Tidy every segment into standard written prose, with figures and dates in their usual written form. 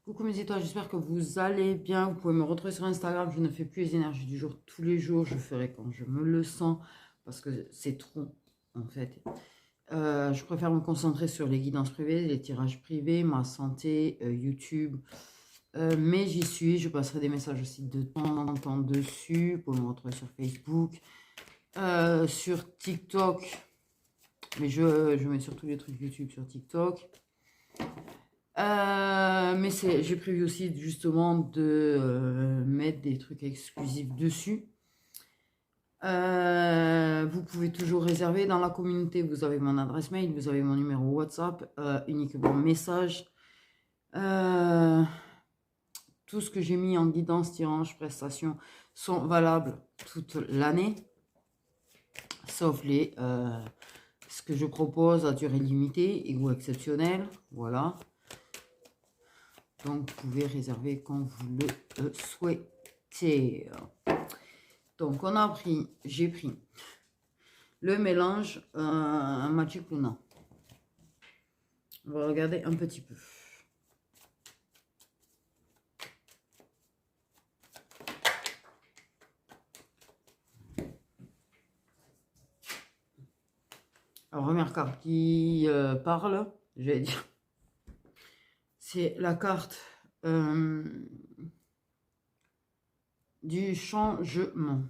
Coucou mes étoiles, j'espère que vous allez bien. Vous pouvez me retrouver sur Instagram. Je ne fais plus les énergies du jour tous les jours. Je ferai quand je me le sens parce que c'est trop en fait. Je préfère me concentrer sur les guidances privées, les tirages privés, ma santé, YouTube. Mais j'y suis. Je passerai des messages aussi de temps en temps dessus. Vous pouvez me retrouver sur Facebook, sur TikTok. Mais je mets surtout les trucs YouTube sur TikTok. Mais j'ai prévu aussi justement de mettre des trucs exclusifs dessus. Vous pouvez toujours réserver dans la communauté. Vous avez mon adresse mail, vous avez mon numéro WhatsApp, uniquement message. Tout ce que j'ai mis en guidance, tirage, prestation sont valables toute l'année. Sauf ce que je propose à durée limitée ou exceptionnelle. Voilà. Donc, vous pouvez réserver quand vous le souhaitez. Donc, j'ai pris le mélange Magic Luna. On va regarder un petit peu. Alors, première carte qui parle, je vais dire, c'est la carte du changement.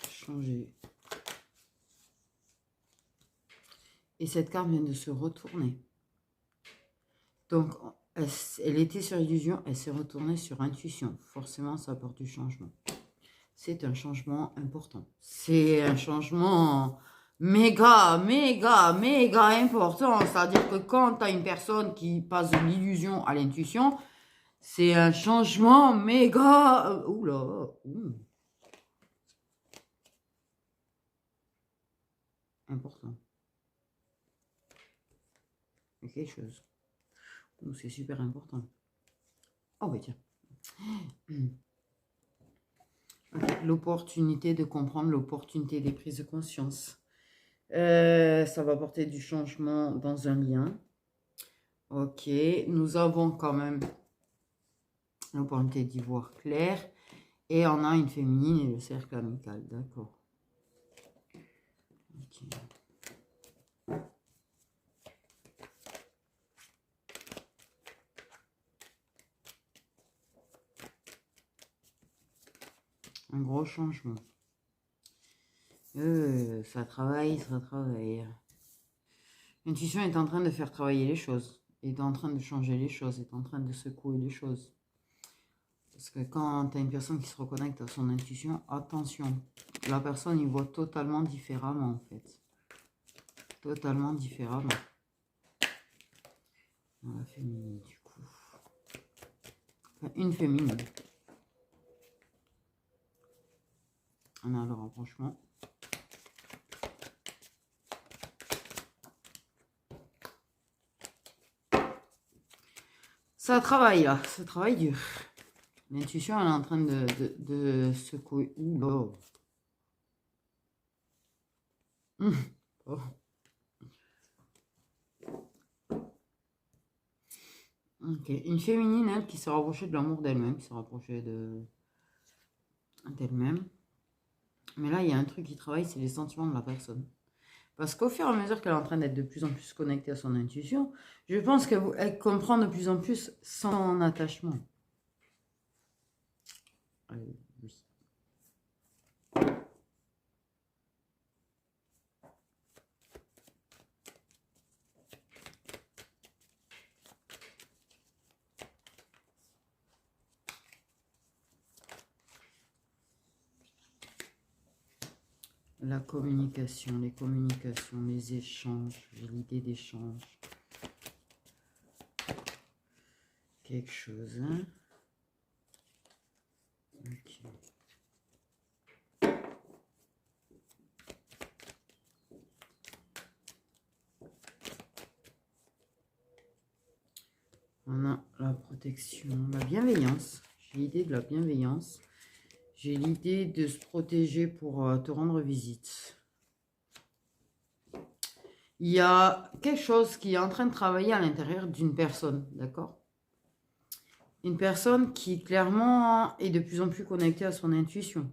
Changer. Et cette carte vient de se retourner. Donc, elle était sur illusion, elle s'est retournée sur intuition. Forcément, ça apporte du changement. C'est un changement important. C'est un changement méga important. C'est-à-dire que quand tu as une personne qui passe de l'illusion à l'intuition, c'est un changement méga... Oula, important. Il y a quelque chose. C'est super important. Oh, bah tiens. Okay. L'opportunité de comprendre, l'opportunité des prises de conscience. Ça va apporter du changement dans un lien. Ok, nous avons quand même l'opportunité d'y voir clair. Et on a une féminine et le cercle amical, d'accord. Okay. Un gros changement. Ça travaille, ça travaille. L'intuition est en train de faire travailler les choses, est en train de changer les choses, est en train de secouer les choses. Parce que quand tu as une personne qui se reconnecte à son intuition, attention, la personne y voit totalement différemment en fait. Totalement différemment. Dans la féminine du coup. Enfin, une féminine. On a le rapprochement. Ça travaille là, ça travaille dur. L'intuition elle est en train de secouer. Ouh là. Oh. Ok, une féminine elle qui s'est rapprochée de l'amour d'elle-même, qui s'est rapprochée d'elle-même. Mais là il y a un truc qui travaille, c'est les sentiments de la personne. Parce qu'au fur et à mesure qu'elle est en train d'être de plus en plus connectée à son intuition, je pense qu'elle comprend de plus en plus son attachement. Oui. La communication, les échanges, l'idée d'échange. Quelque chose, hein? Ok. On a la protection, la bienveillance. J'ai l'idée de la bienveillance. J'ai l'idée de se protéger pour te rendre visite. Il y a quelque chose qui est en train de travailler à l'intérieur d'une personne, d'accord? Une personne qui clairement est de plus en plus connectée à son intuition.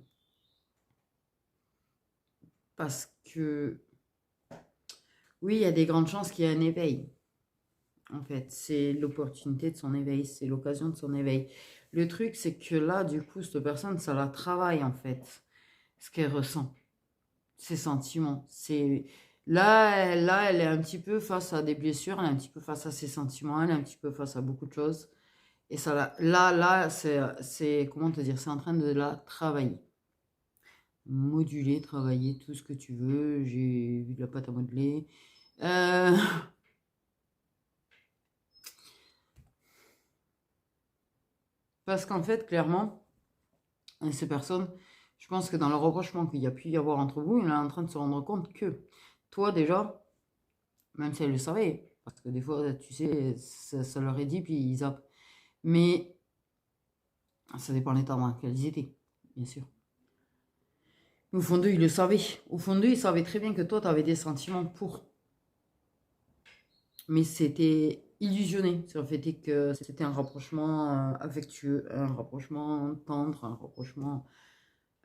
Parce que, oui, il y a des grandes chances qu'il y ait un éveil. En fait, c'est l'opportunité de son éveil, c'est l'occasion de son éveil. Le truc, c'est que là, du coup, cette personne, ça la travaille, en fait, ce qu'elle ressent, ses sentiments. Là, elle est un petit peu face à des blessures, elle est un petit peu face à ses sentiments, elle est un petit peu face à beaucoup de choses. Et ça, là, comment te dire, c'est en train de la travailler. Moduler, travailler, tout ce que tu veux. J'ai vu de la pâte à modeler. Euh, Parce qu'en fait, clairement, ces personnes, je pense que dans le rapprochement qu'il y a pu y avoir entre vous, il est en train de se rendre compte que toi, déjà, même si elle le savait, parce que des fois, tu sais, ça leur est dit, puis ils zappent. Mais ça dépend de l'état dans lequel ils étaient, bien sûr. Au fond d'eux, ils le savaient. Au fond d'eux, ils savaient très bien que toi, tu avais des sentiments pour. Mais c'était illusionné. Ça fait que c'était un rapprochement affectueux, un rapprochement tendre, un rapprochement...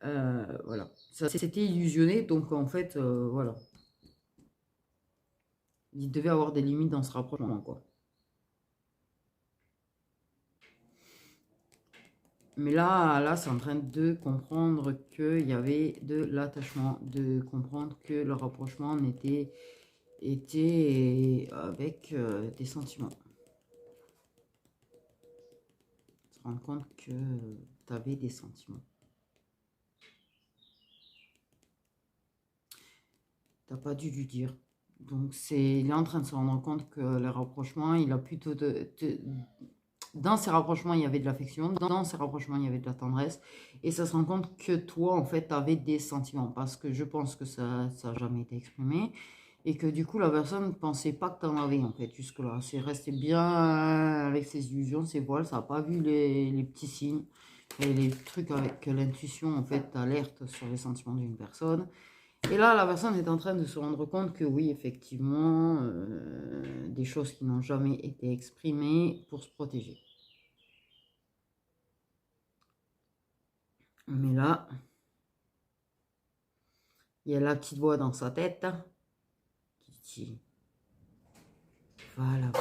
voilà. Ça, c'était illusionné, donc en fait, voilà. Il devait avoir des limites dans ce rapprochement, quoi. Mais là c'est en train de comprendre qu'il y avait de l'attachement, de comprendre que le rapprochement était avec des sentiments. Se rendre compte que tu avais des sentiments. T'as pas dû lui dire. Donc il est en train de se rendre compte que les rapprochements, il a plutôt dans ces rapprochements, il y avait de l'affection, dans ces rapprochements, il y avait de la tendresse, et ça se rend compte que toi, en fait, tu avais des sentiments, parce que je pense que ça n'a jamais été exprimé, et que du coup, la personne ne pensait pas que tu en avais, en fait, jusque-là. C'est resté bien avec ses illusions, ses voiles, ça n'a pas vu les petits signes, et les trucs avec l'intuition, en fait, t'alerte sur les sentiments d'une personne. Et là, la personne est en train de se rendre compte que oui, effectivement, des choses qui n'ont jamais été exprimées pour se protéger. Mais là, il y a la petite voix dans sa tête qui dit, voilà,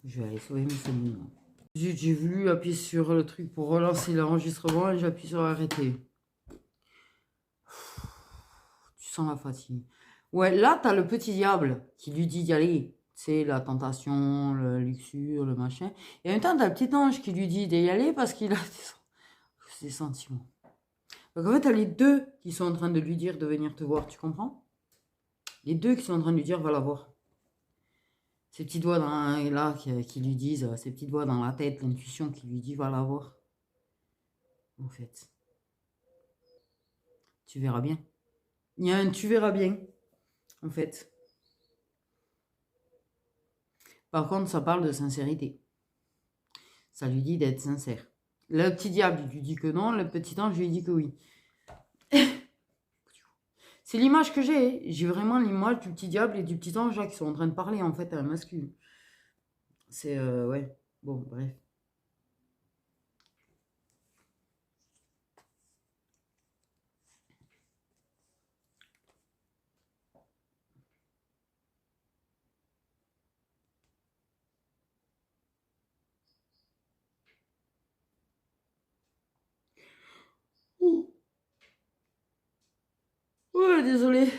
je vais aller sauver mes sentiments. J'ai voulu appuyer sur le truc pour relancer l'enregistrement et j'appuie sur arrêter. Tu sens la fatigue. Ouais, là, t'as le petit diable qui lui dit d'y aller. C'est la tentation, le luxure, le machin. Et en même temps, t'as le petit ange qui lui dit d'y aller parce qu'il a des sentiments. Donc en fait, t'as les deux qui sont en train de lui dire de venir te voir, tu comprends? Les deux qui sont en train de lui dire va la voir. Ces petites voix là qui lui disent, ces petites voix dans la tête, l'intuition qui lui dit va la voir. En fait, tu verras bien. Il y a un tu verras bien, en fait. Par contre, ça parle de sincérité. Ça lui dit d'être sincère. Le petit diable lui dit que non, le petit ange lui dit que oui. C'est l'image que j'ai. J'ai vraiment l'image du petit diable et du petit ange là qui sont en train de parler en fait à un masculin. C'est ouais. Bon, bref. Ouh. Ouais, désolé.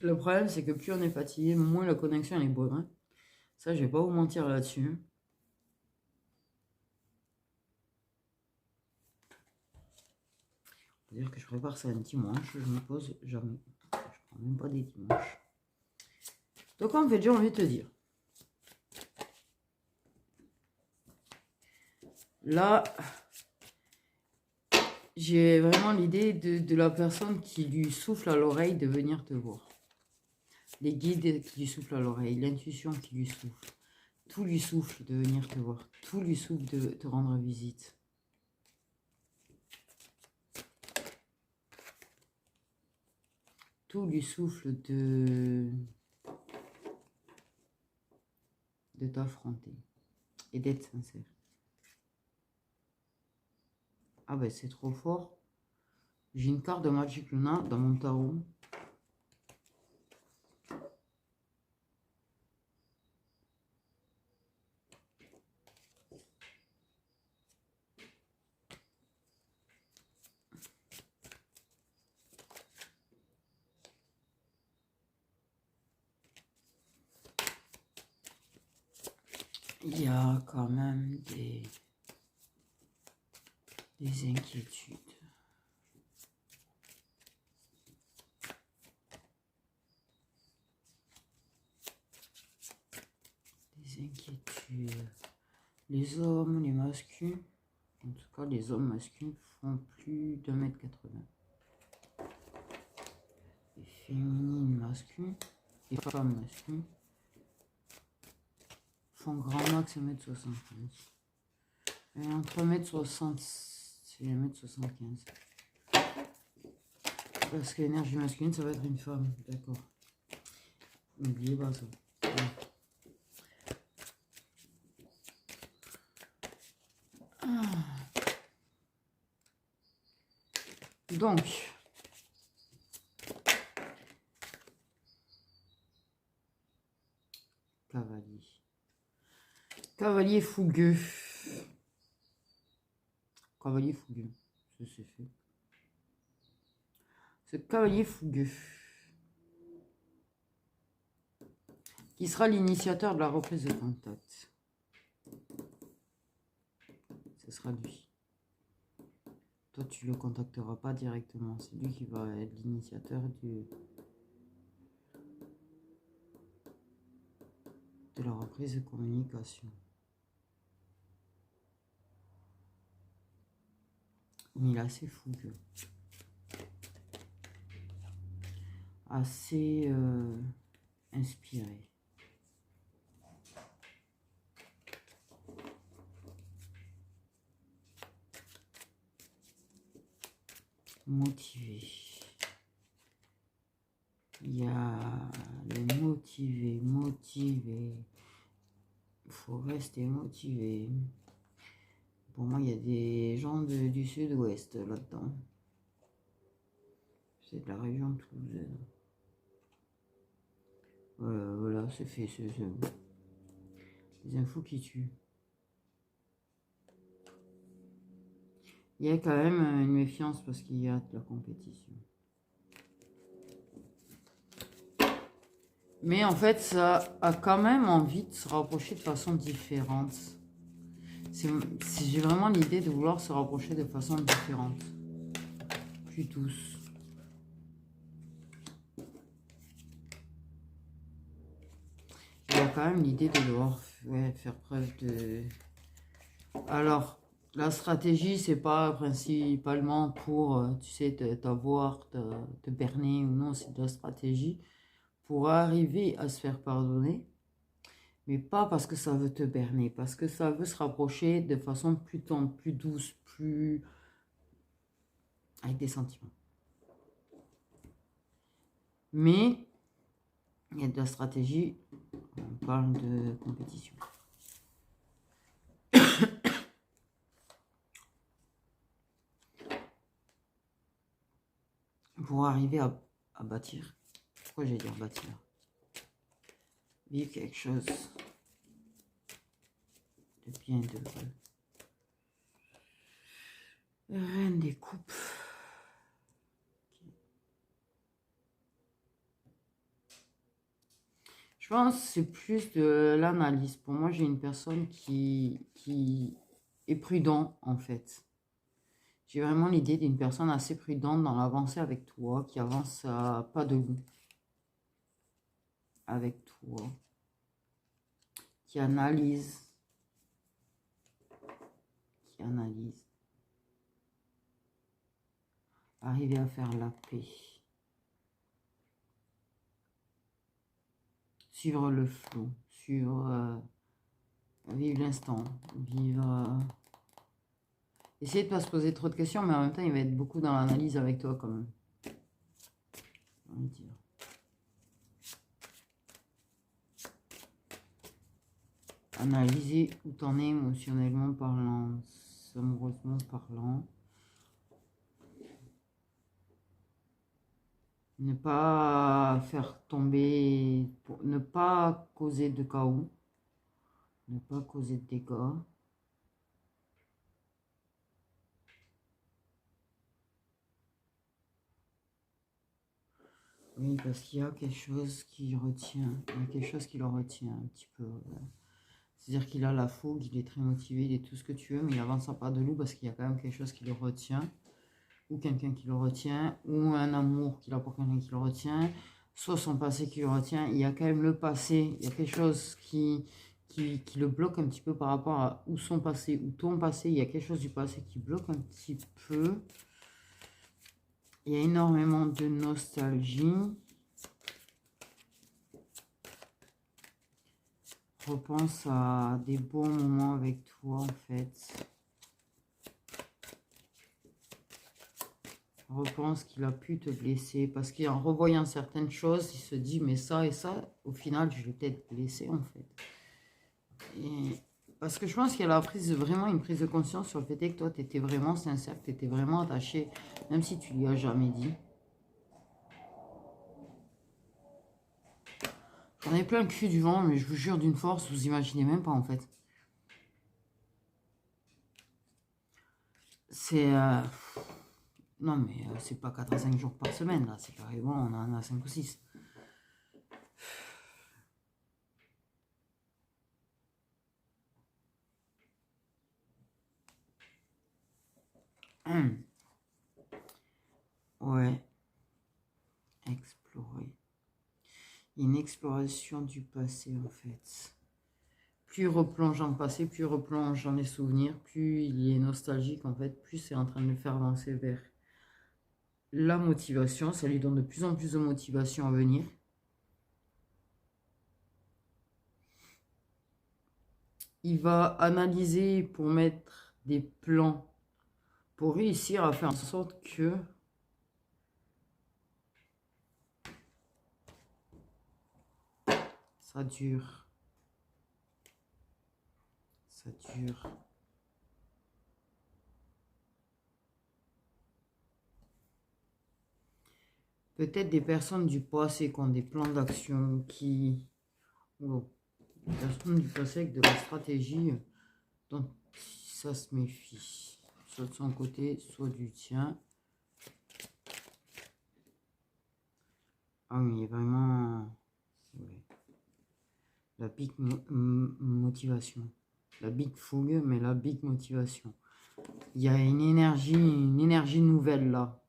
Le problème, c'est que plus on est fatigué, moins la connexion est bonne. Hein. Ça, je vais pas vous mentir là-dessus. C'est-à-dire que je prépare ça un dimanche, je me pose jamais. Je prends même pas des dimanches. Donc en fait, j'ai envie de te dire. Là, j'ai vraiment l'idée de la personne qui lui souffle à l'oreille de venir te voir. Les guides qui lui soufflent à l'oreille, l'intuition qui lui souffle. Tout lui souffle de venir te voir. Tout lui souffle de te rendre visite. Tout lui souffle de t'affronter et d'être sincère. Ah ben c'est trop fort. J'ai une carte de Magic Luna dans mon tarot. Il y a quand même des inquiétudes. Des inquiétudes. Les hommes, les masculins, en tout cas les hommes masculins font plus d'1,80 m. Les féminines masculines, les femmes masculines font grand max 1,75 m. Et entre 1,60 m et 1,75 m. Parce que l'énergie masculine, ça va être une femme, d'accord. N'oubliez pas ça. Ouais. Donc, cavalier. Cavalier fougueux. Cavalier fougueux. Ça c'est fait. Ce cavalier fougueux. Qui sera l'initiateur de la reprise de contact. Ce sera lui. Toi, tu le contacteras pas directement. C'est lui qui va être l'initiateur de la reprise de communication. Il est assez fougueux. Assez inspiré. Motivé. Il y a le motivé. Il faut rester motivé. Pour moi, il y a des gens du sud-ouest là-dedans. C'est de la région toulousaine. Voilà, c'est fait. Les infos qui tuent. Il y a quand même une méfiance parce qu'il y a de la compétition. Mais en fait, ça a quand même envie de se rapprocher de façon différente. J'ai vraiment l'idée de vouloir se rapprocher de façon différente. Plus douce. Il y a quand même l'idée de devoir faire preuve de... Alors, la stratégie, c'est pas principalement pour, tu sais, t'avoir, te berner ou non, c'est de la stratégie pour arriver à se faire pardonner, mais pas parce que ça veut te berner, parce que ça veut se rapprocher de façon plus tendre, plus douce, plus... avec des sentiments. Mais, il y a de la stratégie, on parle de compétition. Pour arriver à bâtir. Pourquoi j'ai dit bâtir? Vivre quelque chose de bien heureux. Reine des coupes. Je pense que c'est plus de l'analyse. Pour moi, j'ai une personne qui est prudent en fait. J'ai vraiment l'idée d'une personne assez prudente dans l'avancée avec toi, qui avance à pas de loup avec toi, qui analyse, arriver à faire la paix, suivre le flot, suivre Vive l'instant. Vive... Essayez de ne pas se poser trop de questions, mais en même temps, il va être beaucoup dans l'analyse avec toi quand même. On va dire. Analyser où t'en es émotionnellement parlant, amoureusement parlant. Ne pas faire tomber, ne pas causer de chaos, ne pas causer de dégâts. Oui, parce qu'il y a quelque chose qui retient, il y a quelque chose qui le retient un petit peu. C'est-à-dire qu'il a la fougue, il est très motivé, il est tout ce que tu veux, mais il avance à pas de loup parce qu'il y a quand même quelque chose qui le retient, ou quelqu'un qui le retient, ou un amour qu'il a pour quelqu'un qui le retient, soit son passé qui le retient. Il y a quand même le passé, il y a quelque chose qui le bloque un petit peu par rapport à où son passé, ou ton passé, il y a quelque chose du passé qui bloque un petit peu. Il y a énormément de nostalgie. Repense à des bons moments avec toi, en fait. Repense qu'il a pu te blesser. Parce qu'en revoyant certaines choses, il se dit, mais ça et ça, au final, je vais peut-être blesser, en fait. Et parce que je pense qu'il y a vraiment une prise de conscience sur le fait que toi, tu étais vraiment sincère, tu étais vraiment attaché, même si tu lui as jamais dit. J'en ai plein le cul du vent, mais je vous jure d'une force, vous imaginez même pas en fait. C'est... Non mais c'est pas 4 à 5 jours par semaine, là, c'est carrément, on en a 5 ou 6. Ouais. Explorer. Une exploration du passé en fait. Plus il replonge dans le passé, plus il replonge dans les souvenirs, plus il est nostalgique en fait, plus c'est en train de le faire avancer vers la motivation. Ça lui donne de plus en plus de motivation à venir. Il va analyser pour mettre des plans pour réussir à faire en sorte que ça dure. Ça dure. Peut-être des personnes du passé qui ont des plans d'action qui... Bon, des personnes du passé avec de la stratégie dont ça se méfie. Soit de son côté, soit du tien. Ah mais il y a vraiment... Ouais. La big motivation. La big fougue, mais la big motivation. Il y a une énergie nouvelle là,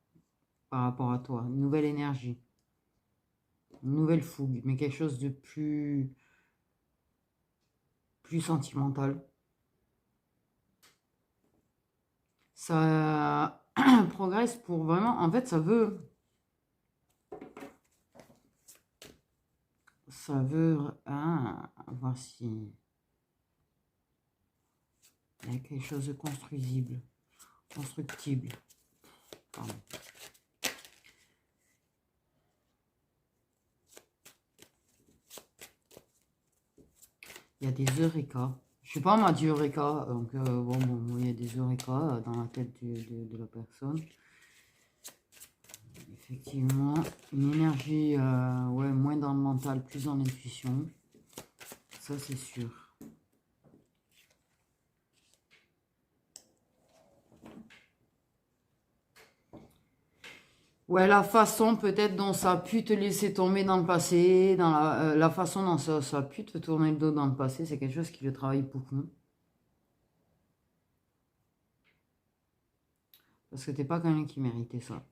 par rapport à toi. Une nouvelle énergie. Une nouvelle fougue, mais quelque chose de plus sentimental. Ça progresse pour vraiment... En fait, ça veut... voir si... Il y a quelque chose de constructible. Pardon. Il y a des eureka. Je sais pas, on m'a dit eureka. Donc, bon, il y a des eureka dans la tête de la personne. Effectivement, une énergie, ouais, moins dans le mental, plus dans l'intuition. Ça, c'est sûr. Ouais, la façon peut-être dont ça a pu te laisser tomber dans le passé, dans la façon dont ça a pu te tourner le dos dans le passé, c'est quelque chose qui le travaille beaucoup. Parce que t'es pas quelqu'un qui méritait ça.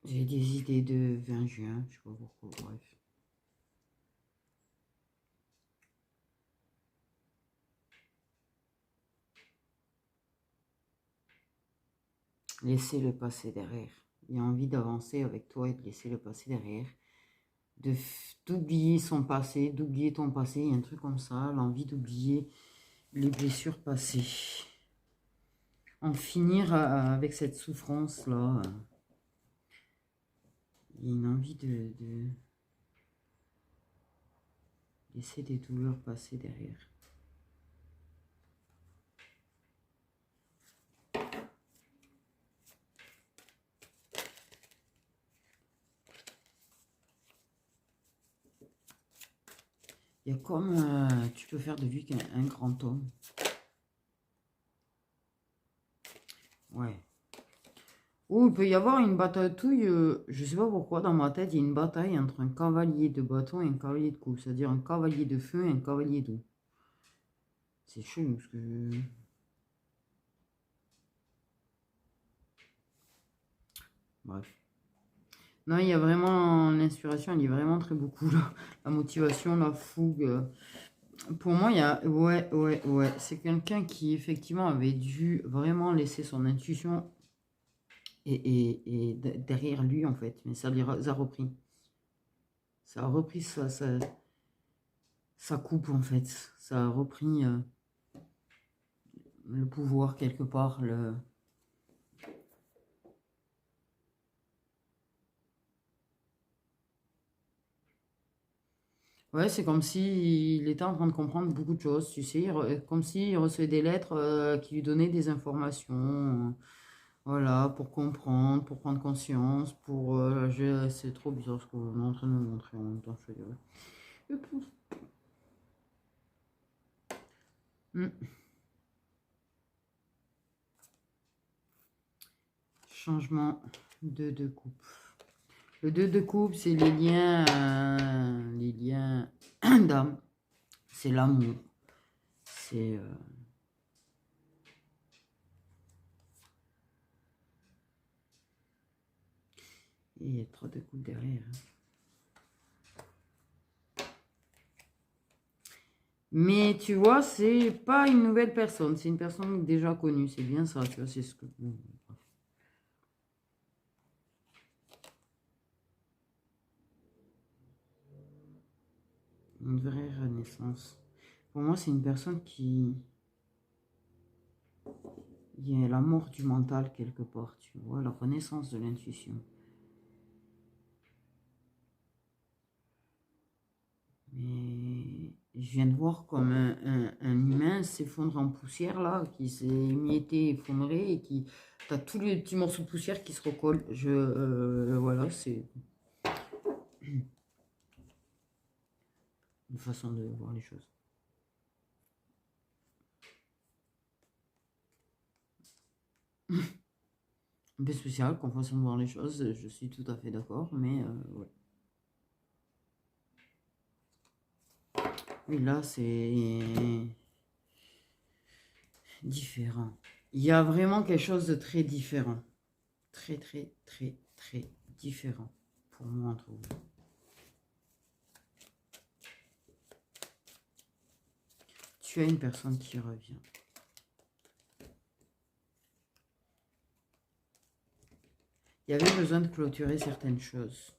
J'ai des idées de 20 juin, je sais pas pourquoi, bref. Laissez le passé derrière. Il a envie d'avancer avec toi et de laisser le passé derrière. d'oublier son passé, d'oublier ton passé, il y a un truc comme ça, l'envie d'oublier les blessures passées. En finir avec cette souffrance-là. Il y a une envie de laisser des douleurs passer derrière. Il y a comme tu peux faire de lui un grand homme. Ouais. Ou il peut y avoir une bataille, je sais pas pourquoi, dans ma tête, il y a une bataille entre un cavalier de bâton et un cavalier de coups. C'est-à-dire un cavalier de feu et un cavalier d'eau. C'est chaud, parce que... Bref. Non, il y a vraiment... L'inspiration, elle est vraiment très beaucoup, là. La motivation, la fougue. Pour moi, il y a... Ouais. C'est quelqu'un qui, effectivement, avait dû vraiment laisser son intuition et derrière lui, en fait. Mais ça a repris. Ça a repris sa coupe, en fait. Ça a repris le pouvoir, quelque part. Ouais, c'est comme s'il était en train de comprendre beaucoup de choses, tu sais. Comme s'il recevait des lettres qui lui donnaient des informations. Voilà, pour comprendre, pour prendre conscience, pour... c'est trop bizarre ce qu'on est en train de me montrer en même temps, je te dirais. Hmm. Changement de coupe. Le 2 de coupe, c'est les liens d'âme. C'est l'amour. C'est... Et il y a 3 de coupe derrière. Mais tu vois, c'est pas une nouvelle personne. C'est une personne déjà connue. C'est bien ça, tu vois, c'est ce que... Une vraie renaissance. Pour moi, c'est une personne qui... Il y a la mort du mental quelque part, tu vois, la renaissance de l'intuition. Mais je viens de voir comme un humain s'effondre en poussière là, qui s'est émietté, effondré et qui... T'as tous les petits morceaux de poussière qui se recollent. Voilà, c'est une façon de voir les choses. Un peu spécial comme façon de voir les choses, je suis tout à fait d'accord, mais ouais. Oui, là, c'est différent. Il y a vraiment quelque chose de très différent. Très différent pour moi entre vous. Tu as une personne qui revient. Il y avait besoin de clôturer certaines choses.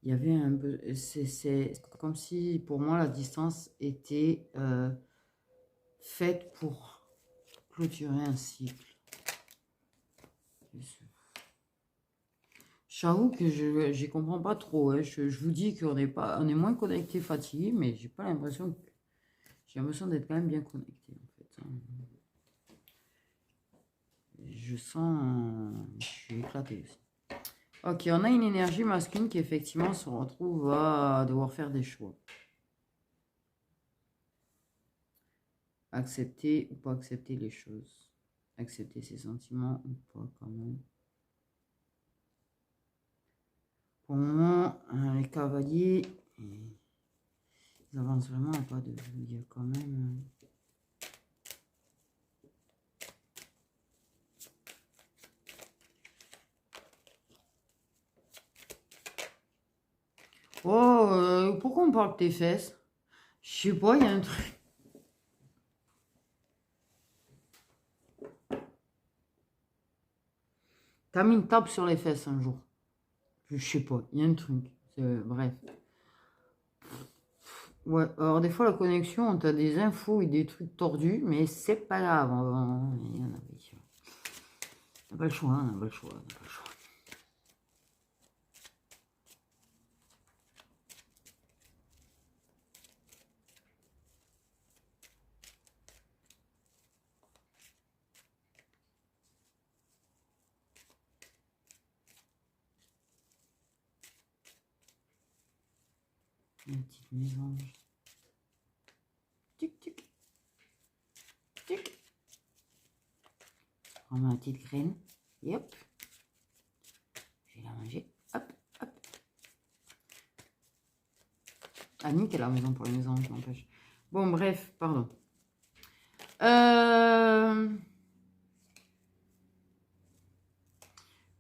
Il y avait un peu... C'est comme si, pour moi, la distance était faite pour clôturer un cycle. J'avoue que je n'y comprends pas trop. Hein. Je vous dis qu'on est moins connecté, fatigué, mais j'ai pas l'impression que... J'ai l'impression d'être quand même bien connecté, en fait. Hein. Je sens... Je suis éclaté aussi. Ok, on a une énergie masculine qui effectivement se retrouve à devoir faire des choix. Accepter ou pas accepter les choses. Accepter ses sentiments ou pas quand même. Pour le moment, les cavaliers, ils avancent vraiment à pas de vue. Il y a quand même... Oh, pourquoi on parle de tes fesses? Je sais pas, il y a un truc. T'as mis une tape sur les fesses un jour. Je sais pas, il y a un truc. Bref. Ouais, alors des fois la connexion, t'as des infos et des trucs tordus, mais c'est pas grave. Il y en a, on n'a pas le choix, on n'a pas le choix, on n'a pas le choix. Une petite mésange. Tic, tic, tic. On met une petite graine. Et hop. Je vais la manger. Hop, hop. Ah, nickel la maison pour les mésanges, n'empêche. Bon, bref, pardon.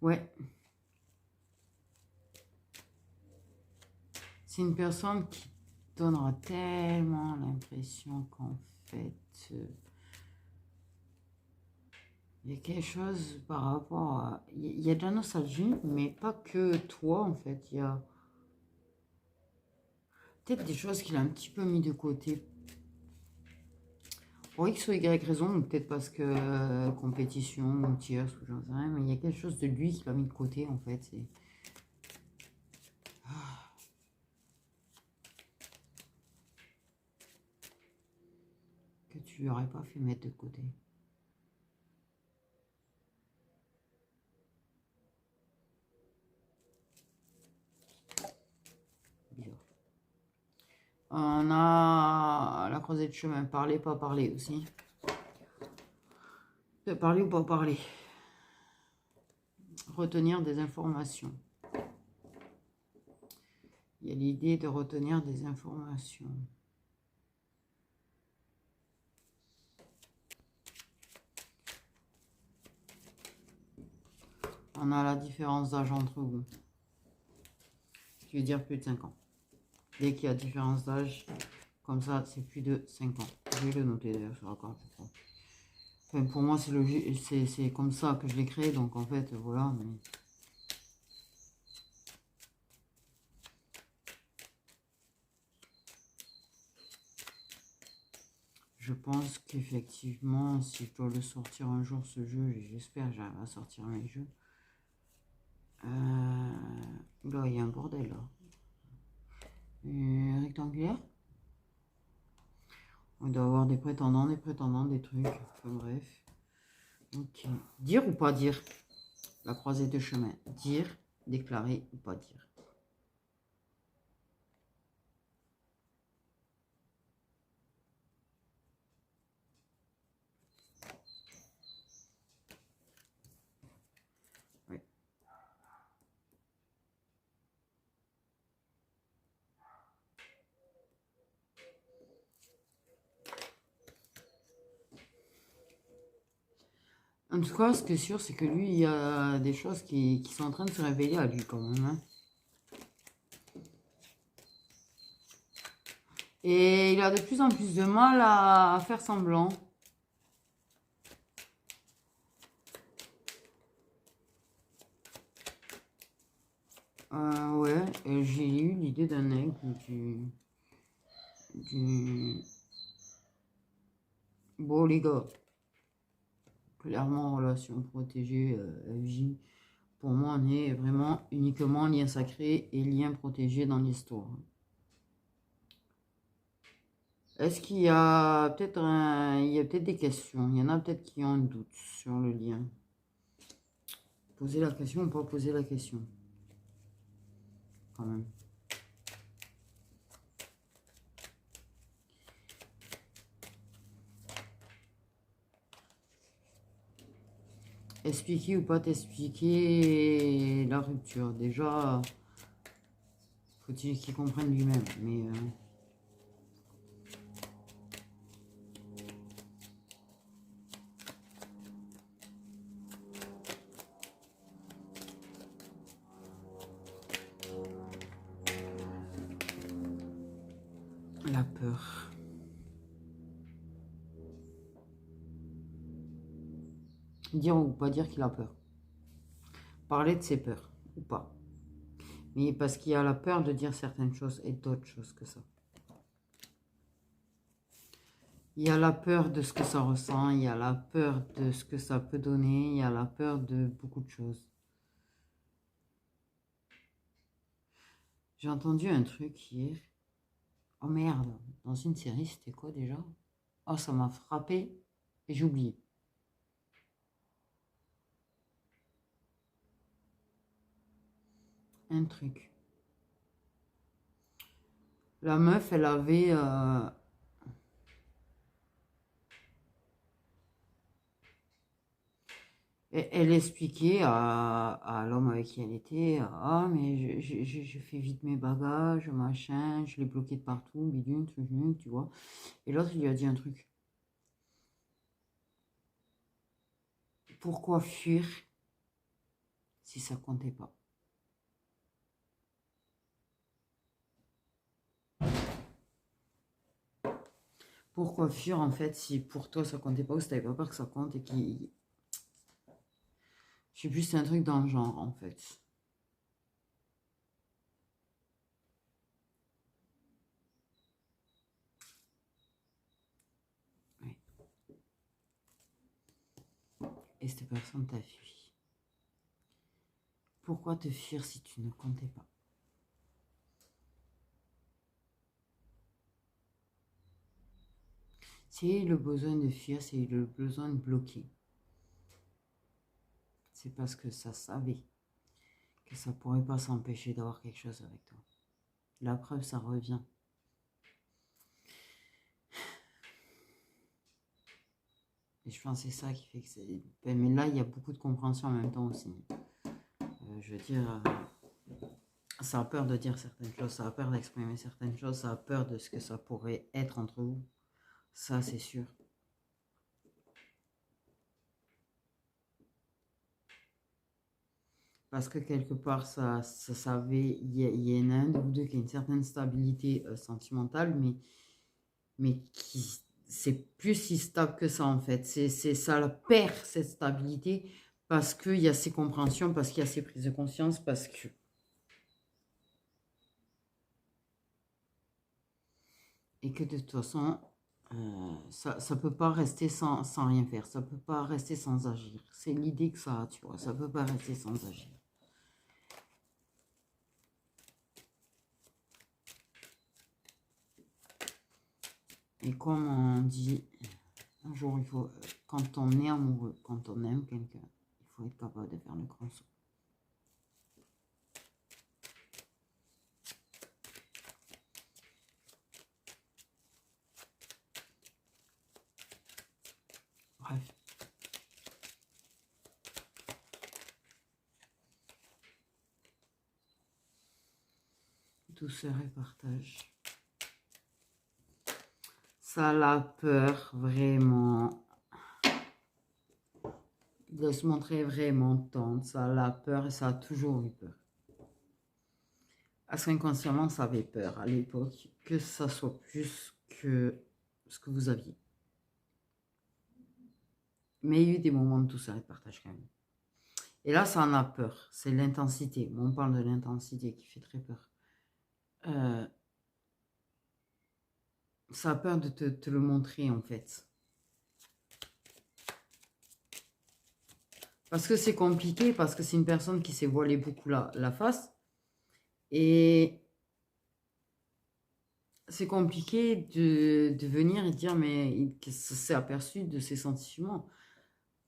Ouais. C'est une personne qui donnera tellement l'impression qu'en fait, il y a quelque chose par rapport à... Il y a de la nostalgie, mais pas que toi, en fait. Il y a peut-être des choses qu'il a un petit peu mis de côté. Pour X ou Y raison, ou peut-être parce que compétition, ou tiers, ou j'en sais rien, mais il y a quelque chose de lui qu'il a mis de côté, en fait. Que tu lui aurais pas fait mettre de côté. Bizarre. On a la croisée de chemin, parler, pas parler aussi. De parler ou pas parler. Retenir des informations. Il y a l'idée de retenir des informations. On a la différence d'âge entre vous. Ce qui veut dire plus de 5 ans. Dès qu'il y a différence d'âge, comme ça, c'est plus de 5 ans. Je vais le noter d'ailleurs sur la carte. Enfin, pour moi, c'est logique, c'est comme ça que je l'ai créé, donc en fait, voilà. Mais... je pense qu'effectivement, si je dois le sortir un jour, ce jeu, j'espère que j'arrive à sortir mes jeux. Là, il y a un bordel, là. Rectangulaire. On doit avoir des prétendants, des trucs. Enfin, bref. Ok. Dire ou pas dire? La croisée de chemin. Dire, déclarer ou pas dire? Oui. En tout cas, ce qui est sûr, c'est que lui, il y a des choses qui sont en train de se révéler à lui quand même. Hein. Et il a de plus en plus de mal à faire semblant. Ouais, j'ai eu l'idée d'un aigle du... Bon, les gars, clairement, relation protégée, FJ. Pour moi, on est vraiment uniquement lien sacré et lien protégé dans l'histoire. Est-ce qu'il y a peut-être des questions? Il y en a peut-être qui ont un doute sur le lien. Poser la question ou pas poser la question? Quand même. Expliquer ou pas t'expliquer la rupture. Déjà, faut-il qu'il comprenne lui-même. Mais la peur. Dire ou pas dire qu'il a peur. Parler de ses peurs ou pas. Mais parce qu'il y a la peur de dire certaines choses et d'autres choses que ça. Il y a la peur de ce que ça ressent, il y a la peur de ce que ça peut donner, il y a la peur de beaucoup de choses. J'ai entendu un truc hier. Oh merde, dans une série, c'était quoi déjà? Oh, ça m'a frappé et j'ai oublié. Un truc. La meuf, elle avait... elle expliquait à l'homme avec qui elle était, ah mais je fais vite mes bagages, machin, je l'ai bloqué de partout, bidule, truc, tu vois. Et l'autre, il lui a dit un truc. Pourquoi fuir si ça comptait pas? Pourquoi fuir en fait si pour toi ça comptait pas ou si t'avais pas peur que ça compte et qui... Je sais plus, c'est un truc dans le genre en fait. Ouais. Et cette personne t'a fui. Pourquoi te fuir si tu ne comptais pas? C'est le besoin de fuir, c'est le besoin de bloquer. C'est parce que ça savait que ça pourrait pas s'empêcher d'avoir quelque chose avec toi. La preuve, ça revient. Et je pense que c'est ça qui fait que c'est... Ben, mais là, il y a beaucoup de compréhension en même temps aussi. Je veux dire, ça a peur de dire certaines choses, ça a peur d'exprimer certaines choses, ça a peur de ce que ça pourrait être entre vous. Ça, c'est sûr. Parce que quelque part, ça savait, il y en a un de vous deux qui a une certaine stabilité sentimentale, mais qui c'est plus si stable que ça en fait. Ça la perd cette stabilité parce qu'il y a ces compréhensions, parce qu'il y a ces prises de conscience, parce que... Et que de toute façon, ça ne peut pas rester sans rien faire, ça ne peut pas rester sans agir. C'est l'idée que ça a, tu vois, ça ne peut pas rester sans agir. Et comme on dit, un jour, il faut, quand on est amoureux, quand on aime quelqu'un, il faut être capable de faire le grand saut. Bref. Douceur et partage. Ça a la peur vraiment de se montrer vraiment tendre. Ça a la peur et ça a toujours eu peur. Parce qu'inconsciemment, ça avait peur à l'époque que ça soit plus que ce que vous aviez. Mais il y a eu des moments de douceur et de partage quand même. Et là, ça en a peur. C'est l'intensité. On parle de l'intensité qui fait très peur. Ça a peur de te le montrer en fait. Parce que c'est compliqué, parce que c'est une personne qui s'est voilée beaucoup la face. Et c'est compliqué de venir et dire, mais qu'il s'est aperçu de ses sentiments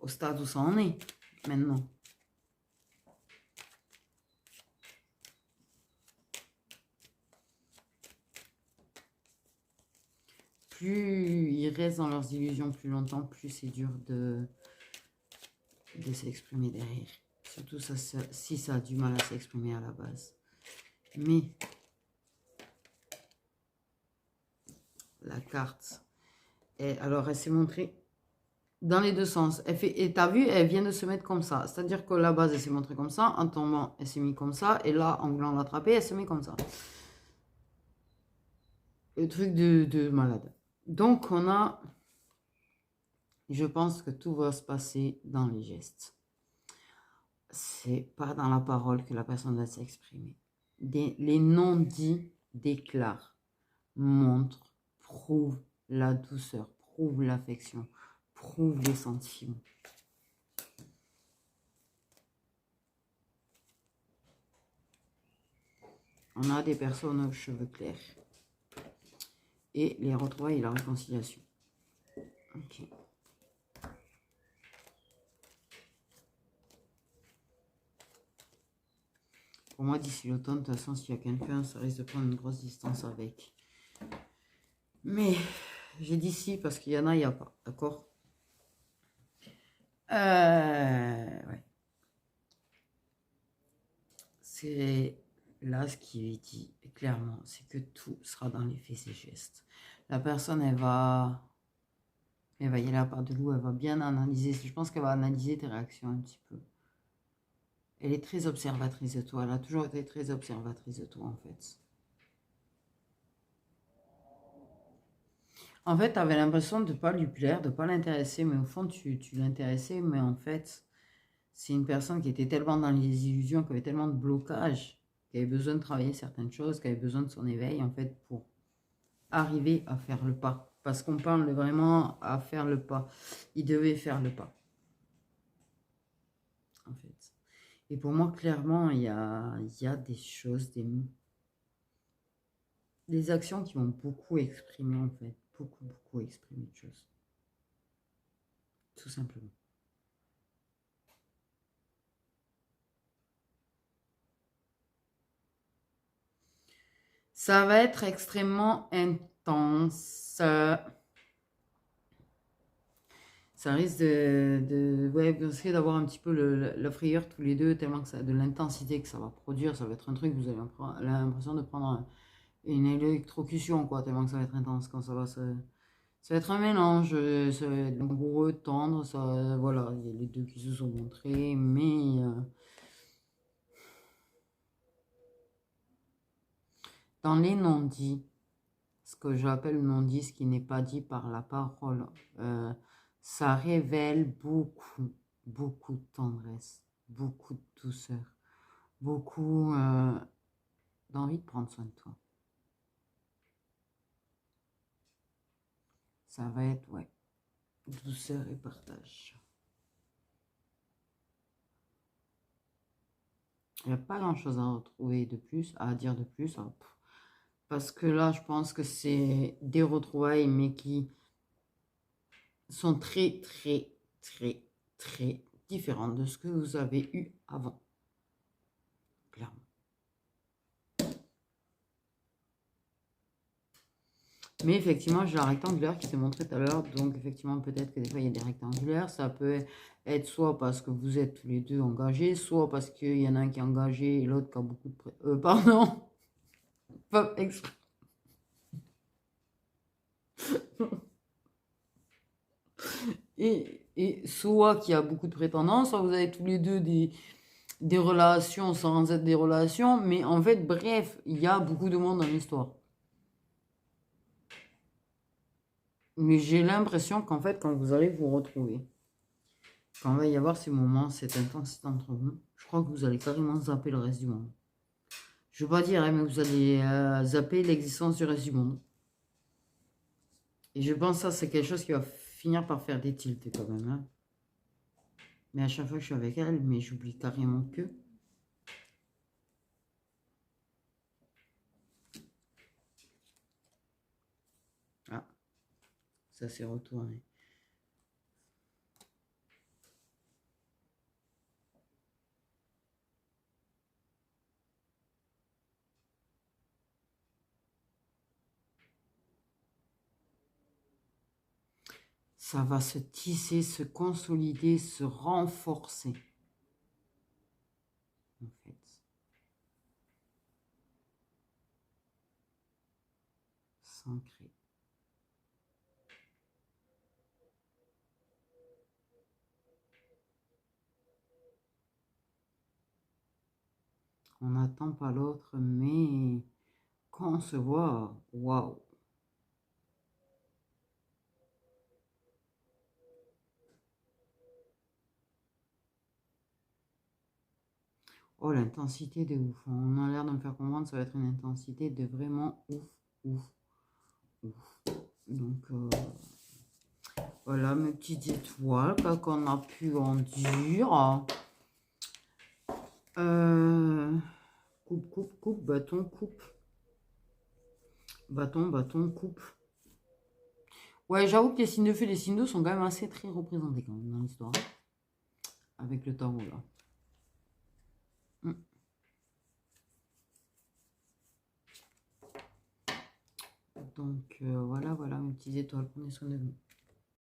au stade où ça en est maintenant. Plus ils restent dans leurs illusions plus longtemps, plus c'est dur de s'exprimer derrière. Surtout si ça a du mal à s'exprimer à la base. Mais la carte, alors elle s'est montrée dans les deux sens. Elle fait, et t'as vu, elle vient de se mettre comme ça. C'est-à-dire que la base, elle s'est montrée comme ça. En tombant, elle s'est mise comme ça. Et là, en voulant l'attraper, elle se met comme ça. Le truc de malade. Donc, on a... Je pense que tout va se passer dans les gestes. C'est pas dans la parole que la personne va s'exprimer. les non-dits déclarent, montrent, prouvent la douceur, prouvent l'affection, prouvent les sentiments. On a des personnes aux cheveux clairs. Et les retrouvailles et la réconciliation. Ok. Pour moi, d'ici l'automne, de toute façon, s'il y a quelqu'un, ça risque de prendre une grosse distance avec. Mais j'ai dit si parce qu'il y en a, il n'y a pas. D'accord? Ouais. C'est là ce qui est dit clairement, c'est que tout sera dans les faits et gestes. La personne, elle va y aller à part de loup, elle va bien analyser. Je pense qu'elle va analyser tes réactions un petit peu. Elle est très observatrice de toi. Elle a toujours été très observatrice de toi, en fait. En fait, tu avais l'impression de ne pas lui plaire, de ne pas l'intéresser, mais au fond, tu l'intéressais. Mais en fait, c'est une personne qui était tellement dans les illusions, qui avait tellement de blocages, qui avait besoin de travailler certaines choses, qui avait besoin de son éveil, en fait, pour arriver à faire le pas. Parce qu'on parle vraiment à faire le pas. Il devait faire le pas, en fait. Et pour moi, clairement, il y a des choses, des actions qui vont beaucoup exprimer, en fait. Beaucoup exprimer de choses. Tout simplement. Ça va être extrêmement intense. Ça risque ouais, vous risquez d'avoir un petit peu la frayeur tous les deux, tellement que ça a de l'intensité que ça va produire. Ça va être un truc, vous avez l'impression de prendre une électrocution, quoi, tellement que ça va être intense quand ça va ça va être un mélange, ça va être amoureux, tendre, ça, voilà, il y a les deux qui se sont montrés, mais dans les non-dits, ce que j'appelle non-dit, ce qui n'est pas dit par la parole, ça révèle beaucoup de tendresse, beaucoup de douceur, beaucoup d'envie de prendre soin de toi. Ça va être, ouais, douceur et partage. Il n'y a pas grand-chose à retrouver de plus, à dire de plus, hein, parce que là, je pense que c'est des retrouvailles, mais qui sont très différentes de ce que vous avez eu avant. Clairement. Mais effectivement, j'ai la rectangulaire qui s'est montrée tout à l'heure. Donc, effectivement, peut-être que des fois, il y a des rectangulaires. Ça peut être soit parce que vous êtes tous les deux engagés, soit parce qu'il y en a un qui est engagé et l'autre qui a beaucoup de... pardon. Pas exprès. Et soit qui a beaucoup de prétendants, soit vous avez tous les deux des relations sans être des relations. Mais en fait, bref, il y a beaucoup de monde dans l'histoire. Mais j'ai l'impression qu'en fait, quand vous allez vous retrouver, quand il va y avoir ces moments, cette intensité entre vous, je crois que vous allez carrément zapper le reste du monde. Je ne veux pas dire, hein, mais vous allez zapper l'existence du reste du monde. Et je pense que ça, c'est quelque chose qui va finir par faire des tilts quand même. Hein. Mais à chaque fois que je suis avec elle, mais j'oublie carrément que... Ah, ça s'est retourné. Ça va se tisser, se consolider, se renforcer. En fait. S'ancrer. On n'attend pas l'autre, mais quand on se voit, waouh! Oh, l'intensité de ouf. On a l'air de me faire comprendre, ça va être une intensité de vraiment ouf, ouf, ouf. Donc, voilà mes petites étoiles qu'on a pu en dire. Coupe, coupe, coupe, bâton, coupe. Bâton, bâton, coupe. Ouais, j'avoue que les signes de feu et les signes d'eau sont quand même assez très représentés quand même dans l'histoire. Avec le tarot là. Donc voilà, voilà mes petites étoiles, prenez soin de vous.